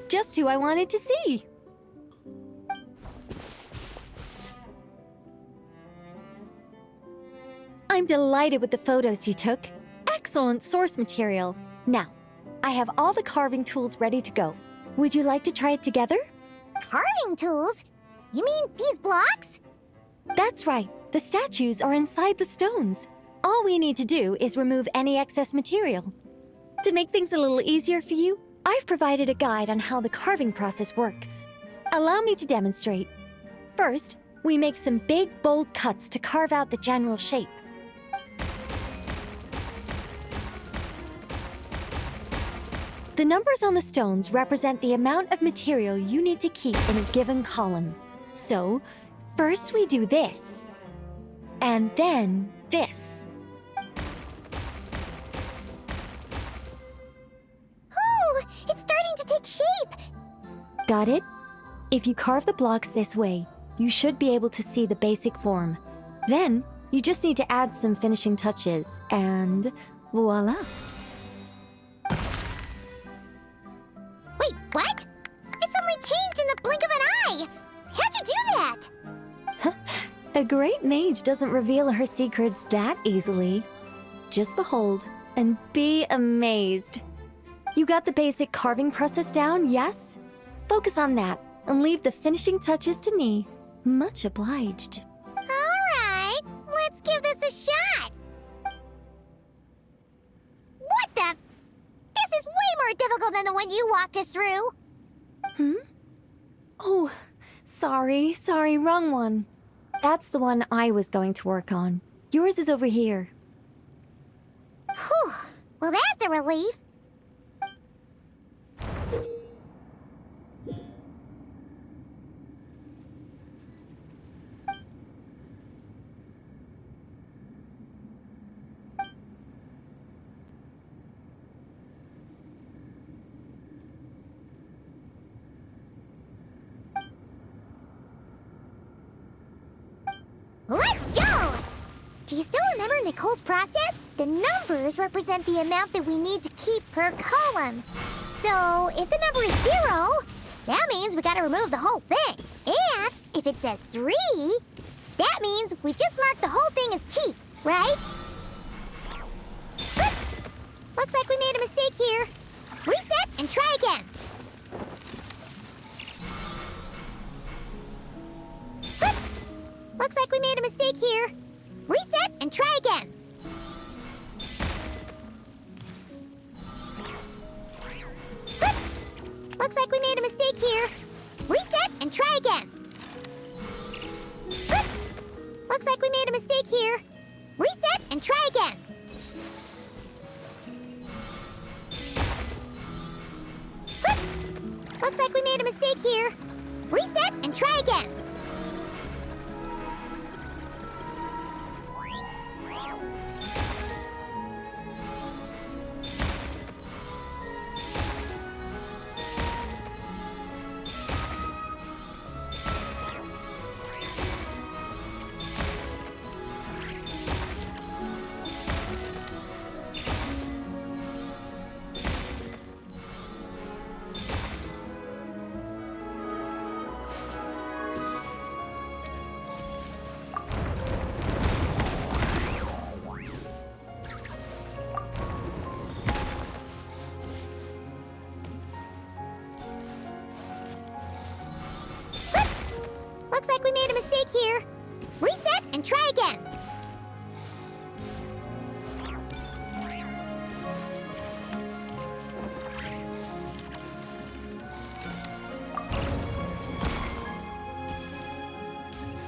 Just who I wanted to see. I'm delighted with the photos you took. Excellent source material. Now, I have all the carving tools ready to go. Would you like to try it together? Carving tools? You mean these blocks? That's right. The statues are inside the stones. All we need to do is remove any excess material. To make things a little easier for you, I've provided a guide on how the carving process works. Allow me to demonstrate. First, we make some big, bold cuts to carve out the general shape. The numbers on the stones represent the amount of material you need to keep in a given column. So, first we do this, and then this. Oh, it's starting to take shape! Got it? If you carve the blocks this way, you should be able to see the basic form. Then, you just need to add some finishing touches, and voila! Wait, what? It suddenly changed in the blink of an eye! How'd you do that? A great mage doesn't reveal her secrets that easily. Just behold and be amazed. You got the basic carving process down, yes? Focus on that and leave the finishing touches to me. Much obliged. Alright, let's give this a shot! What the? This is way more difficult than the one you walked us through! Oh, sorry, wrong one. That's the one I was going to work on. Yours is over here. Whew, well that's a relief. Let's go! Do you still remember Nicole's process? The numbers represent the amount that we need to keep per column. So, if the number is 0, that means we gotta remove the whole thing. And if it says 3, that means we just mark the whole thing as keep, right? Oops! Looks like we made a mistake here. Reset and try again. Oops! Looks like we made a mistake here. Reset and try again. Oops! Looks like we made a mistake here. Reset and try again. Oops! Looks like we made a mistake here. Reset and try again. Oops! Looks like we made a mistake here. Reset and try again. Looks like we made a mistake here. Reset and try again.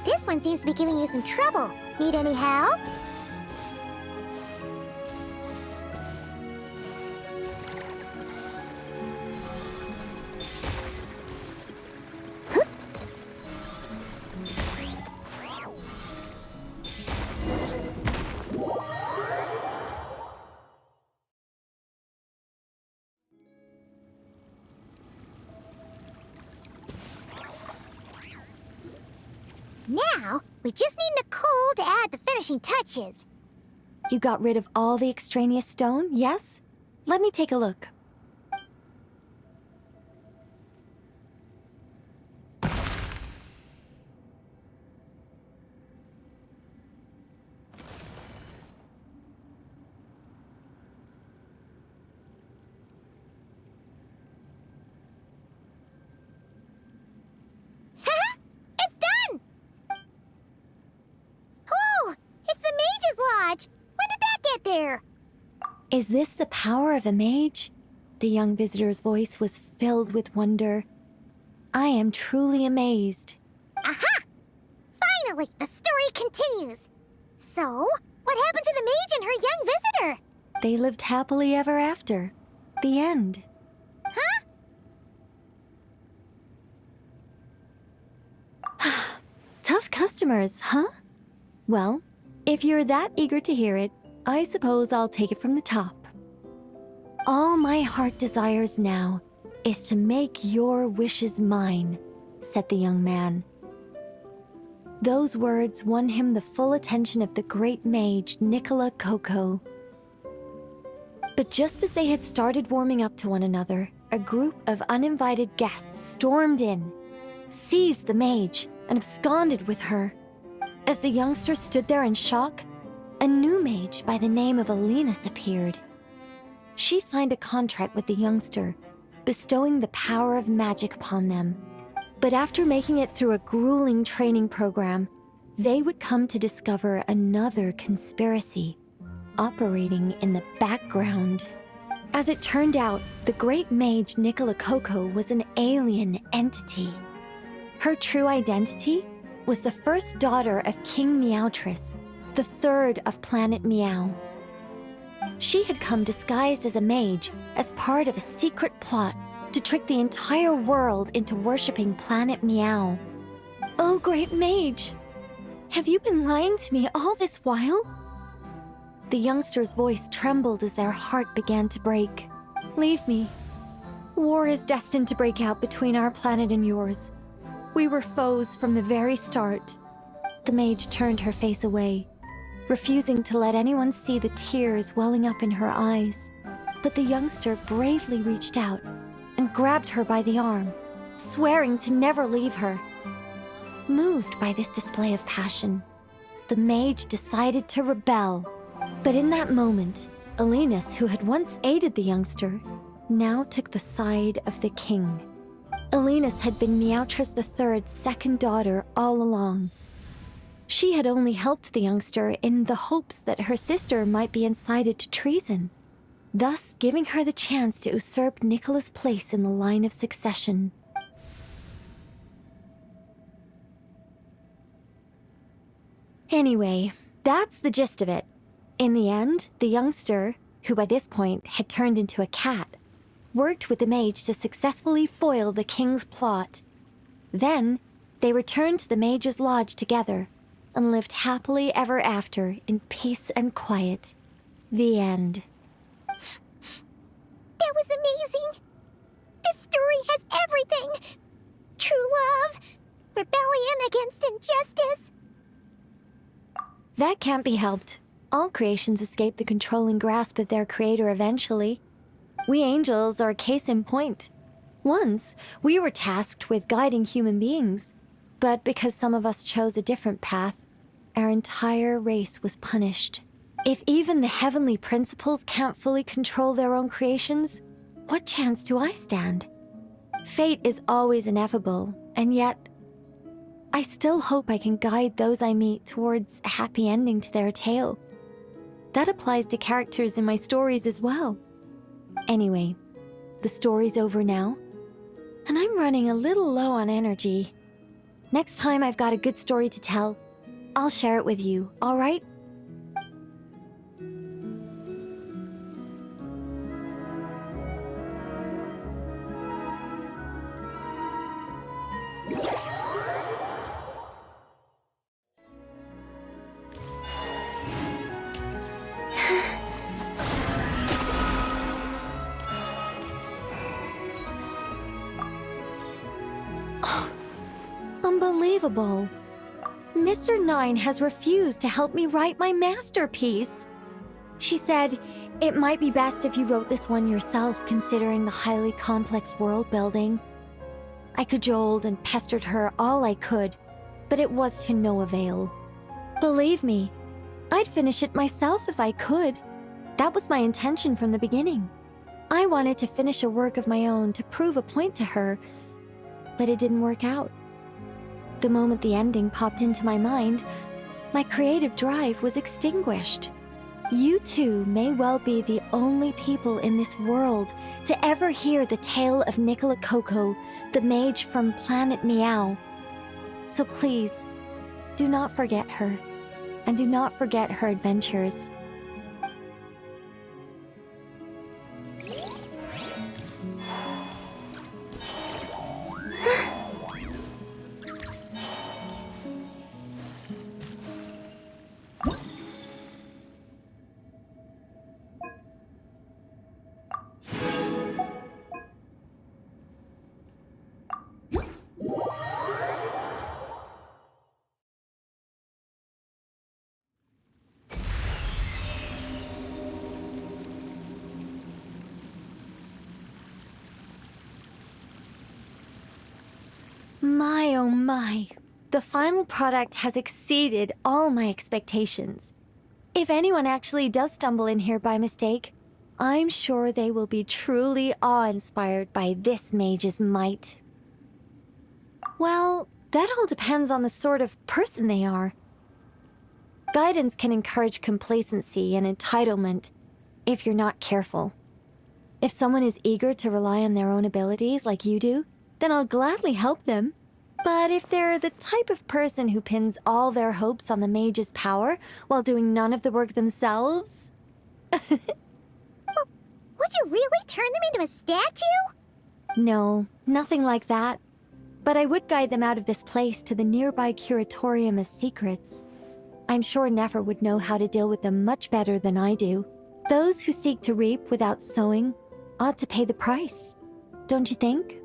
This one seems to be giving you some trouble. Need any help? Now, we just need Nicole to add the finishing touches. You got rid of all the extraneous stone, yes? Let me take a look. there. Is this the power of a mage? The young visitor's voice was filled with wonder. I am truly amazed. Aha! Finally, the story continues. So, what happened to the mage and her young visitor? They lived happily ever after. The end. Huh? Tough customers, huh? Well, if you're that eager to hear it, I suppose I'll take it from the top. All my heart desires now is to make your wishes mine, said the young man. Those words won him the full attention of the great mage, Nicola Coco. But just as they had started warming up to one another, a group of uninvited guests stormed in, seized the mage, and absconded with her. As the youngster stood there in shock, a new mage by the name of Alinus appeared. She signed a contract with the youngster, bestowing the power of magic upon them. But after making it through a grueling training program, they would come to discover another conspiracy operating in the background. As it turned out, the great mage Nicola Coco was an alien entity. Her true identity was the first daughter of King Meowtress, the third of Planet Meow. She had come disguised as a mage as part of a secret plot to trick the entire world into worshipping Planet Meow. Oh, great mage! Have you been lying to me all this while? The youngster's voice trembled as their heart began to break. Leave me. War is destined to break out between our planet and yours. We were foes from the very start. The mage turned her face away, refusing to let anyone see the tears welling up in her eyes. But the youngster bravely reached out and grabbed her by the arm, swearing to never leave her. Moved by this display of passion, the mage decided to rebel. But in that moment, Alinus, who had once aided the youngster, now took the side of the king. Alinus had been Meowtress III's second daughter all along. She had only helped the youngster in the hopes that her sister might be incited to treason, thus giving her the chance to usurp Nicola's place in the line of succession. Anyway, that's the gist of it. In the end, the youngster, who by this point had turned into a cat, worked with the mage to successfully foil the king's plot. Then, they returned to the mage's lodge together and lived happily ever after in peace and quiet. The end. That was amazing! This story has everything! True love, rebellion against injustice. That can't be helped. All creations escape the controlling grasp of their creator eventually. We angels are a case in point. Once, we were tasked with guiding human beings, but because some of us chose a different path, our entire race was punished. If even the heavenly principles can't fully control their own creations, what chance do I stand? Fate is always ineffable, and yet, I still hope I can guide those I meet towards a happy ending to their tale. That applies to characters in my stories as well. Anyway, the story's over now, and I'm running a little low on energy. Next time I've got a good story to tell, I'll share it with you, all right? Unbelievable. Mr. Nine has refused to help me write my masterpiece. She said, it might be best if you wrote this one yourself, considering the highly complex world building. I cajoled and pestered her all I could, but it was to no avail. Believe me, I'd finish it myself if I could. That was my intention from the beginning. I wanted to finish a work of my own to prove a point to her, but it didn't work out. The moment the ending popped into my mind, my creative drive was extinguished. You two may well be the only people in this world to ever hear the tale of Nicola Coco, the mage from Planet Meow. So please, do not forget her, and do not forget her adventures. My oh my, the final product has exceeded all my expectations. If anyone actually does stumble in here by mistake, I'm sure they will be truly awe-inspired by this mage's might. Well, that all depends on the sort of person they are. Guidance can encourage complacency and entitlement if you're not careful. If someone is eager to rely on their own abilities like you do, then I'll gladly help them. But if they're the type of person who pins all their hopes on the mage's power while doing none of the work themselves... Would you really turn them into a statue? No, nothing like that. But I would guide them out of this place to the nearby Curatorium of Secrets. I'm sure Nefer would know how to deal with them much better than I do. Those who seek to reap without sowing ought to pay the price. Don't you think?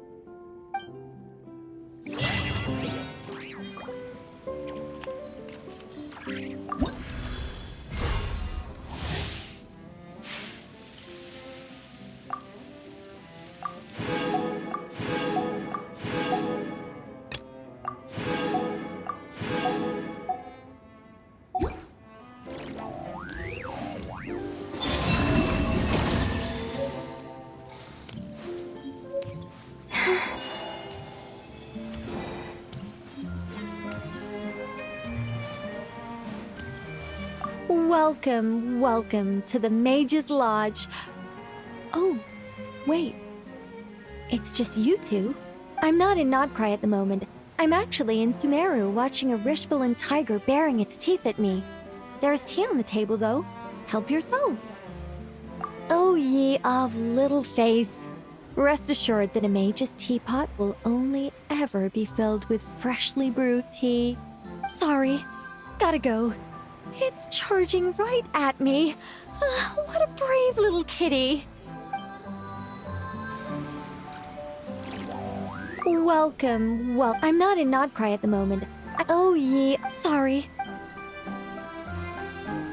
Welcome, welcome to the Mage's Lodge. Oh, wait. It's just you two? I'm not in Nodcry at the moment. I'm actually in Sumeru watching a Rishbalin tiger baring its teeth at me. There's tea on the table, though. Help yourselves. O ye of little faith. Rest assured that a mage's teapot will only ever be filled with freshly brewed tea. Sorry, gotta go. It's charging right at me. What a brave little kitty. Welcome, I'm not in Nodcry at the moment. Oh ye, sorry.